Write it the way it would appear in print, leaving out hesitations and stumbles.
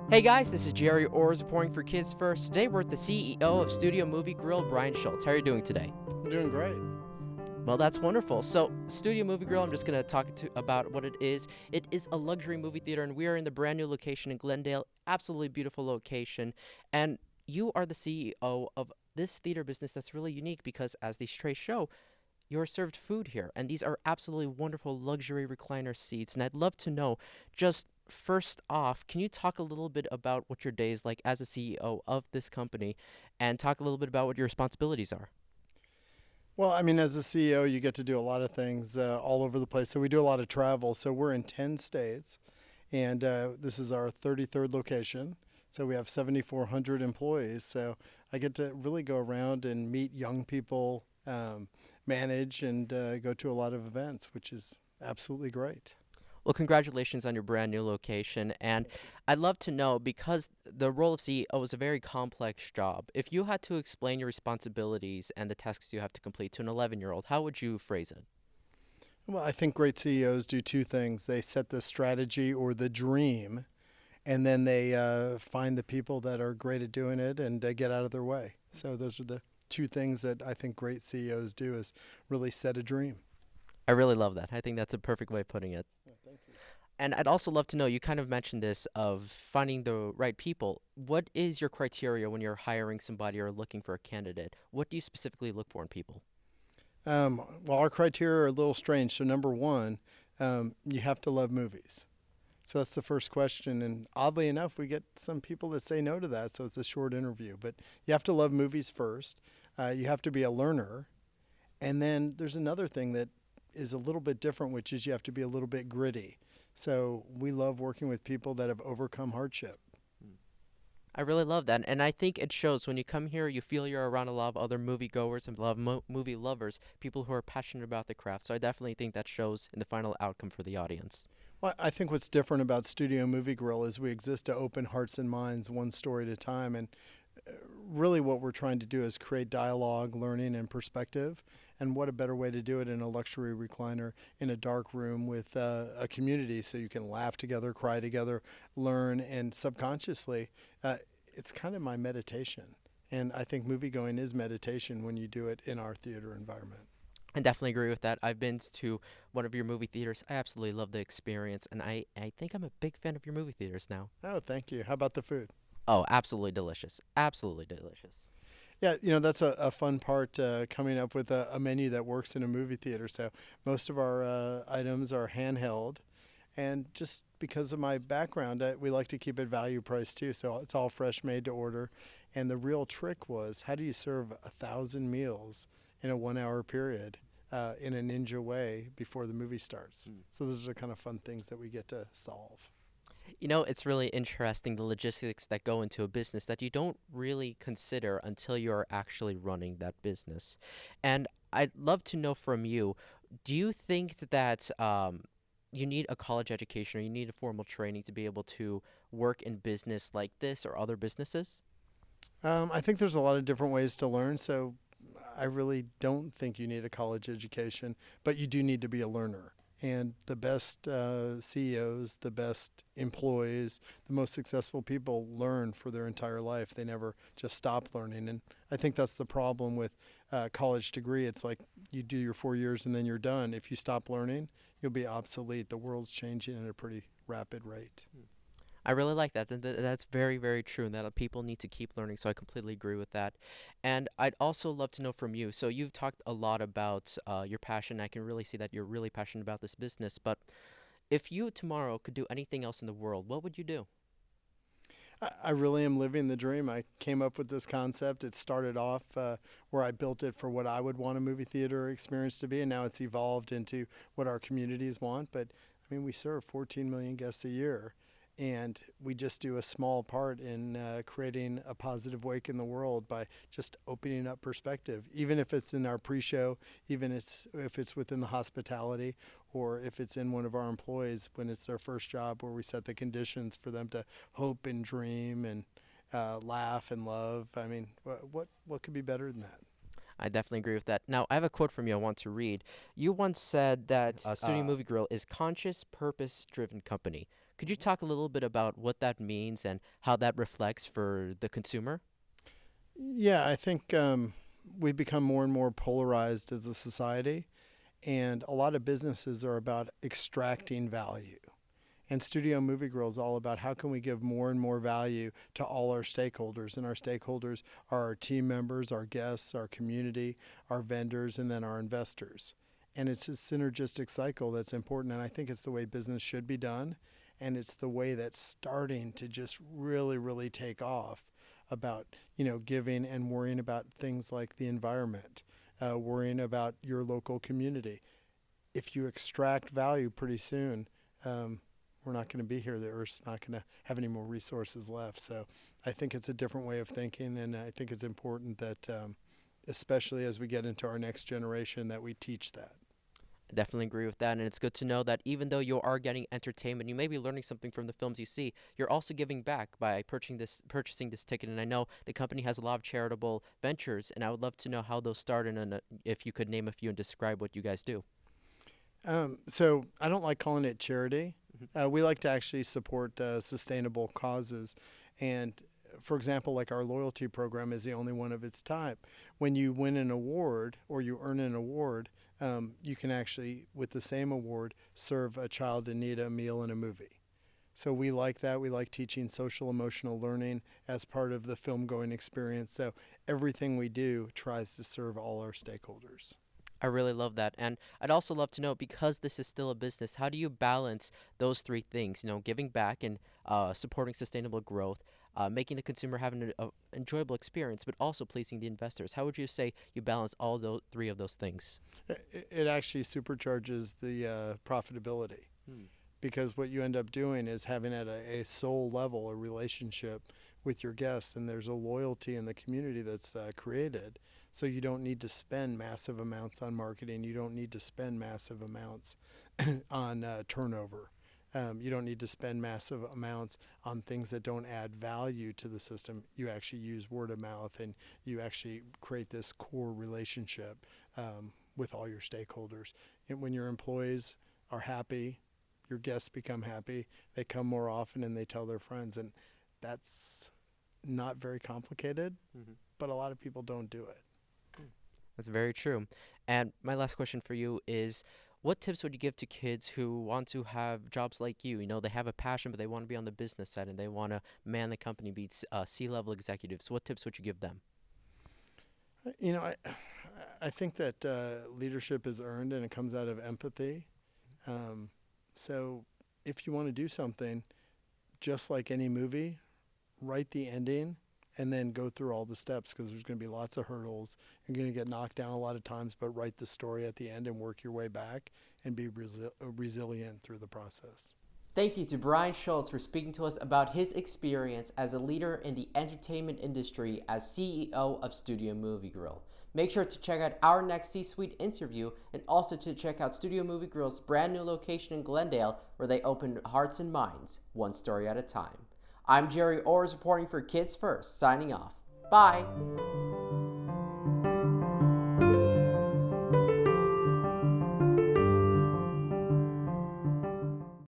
Hey guys, this is Gerry Orrs reporting for Kids First. Today we're with the CEO of Studio Movie Grill, Brian Schultz. How are you doing today? I'm doing great. Well, that's wonderful. So, Studio Movie Grill, I'm just going to talk about what it is. It is a luxury movie theater, and we are in the brand new location in Glendale. Absolutely beautiful location. And you are the CEO of this theater business that's really unique because, as these trays show, you're served food here, and these are absolutely wonderful luxury recliner seats. And I'd love to know, just first off, can you talk a little bit about what your day is like as a CEO of this company, and talk a little bit about what your responsibilities are? Well, I mean, as a CEO, you get to do a lot of things all over the place. So we do a lot of travel. So we're in 10 states, and this is our 33rd location. So we have 7,400 employees. So I get to really go around and meet young people, manage, and go to a lot of events, which is absolutely great. Well, congratulations on your brand new location. And I'd love to know, because the role of CEO is a very complex job, if you had to explain your responsibilities and the tasks you have to complete to an 11-year-old, how would you phrase it? Well, I think great CEOs do two things. They set the strategy or the dream, and then they find the people that are great at doing it and get out of their way. So those are the two things that I think great CEOs do is really set a dream. I really love that. I think that's a perfect way of putting it. Yeah, thank you. And I'd also love to know, you kind of mentioned this of finding the right people. What is your criteria when you're hiring somebody or looking for a candidate? What do you specifically look for in people? Well, our criteria are a little strange. So number one, you have to love movies. So that's the first question. And oddly enough, we get some people that say no to that. So it's a short interview. But you have to love movies first. You have to be a learner. And then there's another thing that is a little bit different, which is you have to be a little bit gritty. So we love working with people that have overcome hardship. I really love that. And I think it shows when you come here, you feel you're around a lot of other moviegoers and movie lovers, people who are passionate about the craft. So I definitely think that shows in the final outcome for the audience. Well, I think what's different about Studio Movie Grill is we exist to open hearts and minds one story at a time. And really what we're trying to do is create dialogue, learning, and perspective. And what a better way to do it in a luxury recliner in a dark room with a community so you can laugh together, cry together, learn, and subconsciously, it's kind of my meditation. And I think moviegoing is meditation when you do it in our theater environment. I definitely agree with that. I've been to one of your movie theaters. I absolutely love the experience, and I think I'm a big fan of your movie theaters now. Oh, thank you. How about the food? Oh, absolutely delicious. Absolutely delicious. Yeah, that's a fun part, coming up with a menu that works in a movie theater. So most of our items are handheld. And just because of my background, we like to keep it value priced too. So it's all fresh, made to order. And the real trick was, how do you serve 1,000 meals in a 1 hour period in a ninja way before the movie starts? So those are the kind of fun things that we get to solve. You know, it's really interesting, the logistics that go into a business that you don't really consider until you're actually running that business. And I'd love to know from you, do you think that you need a college education or you need a formal training to be able to work in business like this or other businesses? I think there's a lot of different ways to learn. So I really don't think you need a college education, but you do need to be a learner. And the best CEOs, the best employees, the most successful people learn for their entire life. They never just stop learning. And I think that's the problem with college degree. It's like you do your 4 years and then you're done. If you stop learning, you'll be obsolete. The world's changing at a pretty rapid rate. I really like that. That's very, very true, and that people need to keep learning, so I completely agree with that. And I'd also love to know from you. So you've talked a lot about your passion. I can really see that you're really passionate about this business. But if you tomorrow could do anything else in the world, what would you do? I really am living the dream. I came up with this concept. It started off where I built it for what I would want a movie theater experience to be, and now it's evolved into what our communities want. But I mean, we serve 14 million guests a year, and we just do a small part in creating a positive wake in the world by just opening up perspective, even if it's in our pre-show, even if it's within the hospitality, or if it's in one of our employees when it's their first job, where we set the conditions for them to hope and dream and laugh and love. I mean, what could be better than that? I definitely agree with that. Now, I have a quote from you I want to read. You once said that Studio Movie Grill is conscious, purpose-driven company. Could you talk a little bit about what that means and how that reflects for the consumer? Yeah, I think we've become more and more polarized as a society, and a lot of businesses are about extracting value. And Studio Movie Grill is all about how can we give more and more value to all our stakeholders. And our stakeholders are our team members, our guests, our community, our vendors, and then our investors. And it's a synergistic cycle that's important. And I think it's the way business should be done. And it's the way that's starting to just really, really take off about, giving and worrying about things like the environment, worrying about your local community. If you extract value pretty soon, we're not going to be here. The Earth's not going to have any more resources left. So I think it's a different way of thinking, and I think it's important that, especially as we get into our next generation, that we teach that. I definitely agree with that, and it's good to know that even though you are getting entertainment, you may be learning something from the films you see. You're also giving back by purchasing this ticket. And I know the company has a lot of charitable ventures, and I would love to know how those started, and if you could name a few and describe what you guys do. So I don't like calling it charity. We like to actually support sustainable causes. And for example, like our loyalty program is the only one of its type. When you win an award or you earn an award, you can actually, with the same award, serve a child in need a meal and a movie. So we like that. We like teaching social emotional learning as part of the film going experience. So everything we do tries to serve all our stakeholders. I really love that. And I'd also love to know, because this is still a business, how do you balance those three things, giving back and supporting sustainable growth, making the consumer have an enjoyable experience, but also pleasing the investors? How would you say you balance all those three of those things? It actually supercharges the profitability. Because what you end up doing is having at a soul level a relationship with your guests, and there's a loyalty in the community that's created. So you don't need to spend massive amounts on marketing. You don't need to spend massive amounts on turnover. You don't need to spend massive amounts on things that don't add value to the system. You actually use word of mouth, and you actually create this core relationship with all your stakeholders. And when your employees are happy, your guests become happy, they come more often and they tell their friends. And that's not very complicated, but a lot of people don't do it. That's very true. And my last question for you is, what tips would you give to kids who want to have jobs like you? They have a passion, but they want to be on the business side and they want to man the company, be C-level executives. What tips would you give them? I think that leadership is earned and it comes out of empathy. So if you want to do something, just like any movie, write the ending and then go through all the steps, because there's going to be lots of hurdles. You're going to get knocked down a lot of times, but write the story at the end and work your way back and be resilient through the process. Thank you to Brian Schultz for speaking to us about his experience as a leader in the entertainment industry as CEO of Studio Movie Grill. Make sure to check out our next C-Suite interview, and also to check out Studio Movie Grill's brand new location in Glendale, where they open hearts and minds, one story at a time. I'm Gerry reporting for Kids First, signing off. Bye!